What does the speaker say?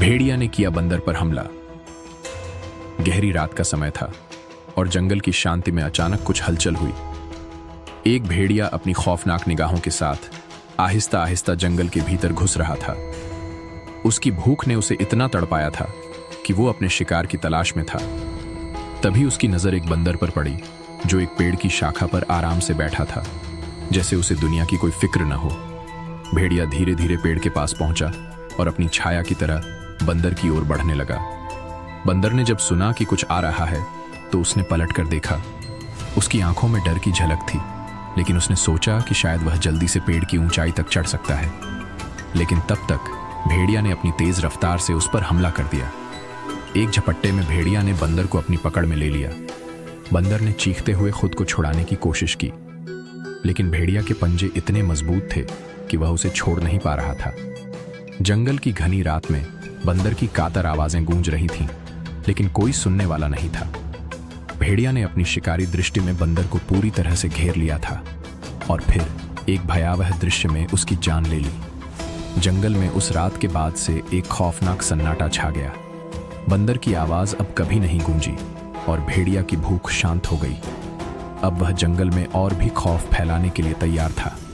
भेड़िया ने किया बंदर पर हमला। गहरी रात का समय था और जंगल की शांति में अचानक कुछ हलचल हुई। एक भेड़िया अपनी खौफनाक निगाहों के साथ आहिस्ता आहिस्ता जंगल के भीतर घुस रहा था। उसकी भूख ने उसे इतना तड़पाया था कि वो अपने शिकार की तलाश में था। तभी उसकी नजर एक बंदर पर पड़ी जो एक पेड़ की शाखा पर आराम से बैठा था, जैसे उसे दुनिया की कोई फिक्र न हो। भेड़िया धीरे धीरे पेड़ के पास पहुंचा और अपनी छाया की तरह बंदर की ओर बढ़ने लगा। बंदर ने जब सुना कि कुछ आ रहा है तो उसने पलट कर देखा। उसकी आंखों में डर की झलक थी, लेकिन उसने सोचा कि शायद वह जल्दी से पेड़ की ऊंचाई तक चढ़ सकता है। लेकिन तब तक भेड़िया ने अपनी तेज रफ्तार से उस पर हमला कर दिया। एक झपट्टे में भेड़िया ने बंदर को अपनी पकड़ में ले लिया। बंदर ने चीखते हुए खुद को छुड़ाने की कोशिश की, लेकिन भेड़िया के पंजे इतने मजबूत थे कि वह उसे छोड़ नहीं पा रहा था। जंगल की घनी रात में बंदर की कातर आवाजें गूंज रही थीं, लेकिन कोई सुनने वाला नहीं था। भेड़िया ने अपनी शिकारी दृष्टि में बंदर को पूरी तरह से घेर लिया था और फिर एक भयावह दृश्य में उसकी जान ले ली। जंगल में उस रात के बाद से एक खौफनाक सन्नाटा छा गया। बंदर की आवाज अब कभी नहीं गूंजी और भेड़िया की भूख शांत हो गई। अब वह जंगल में और भी खौफ फैलाने के लिए तैयार था।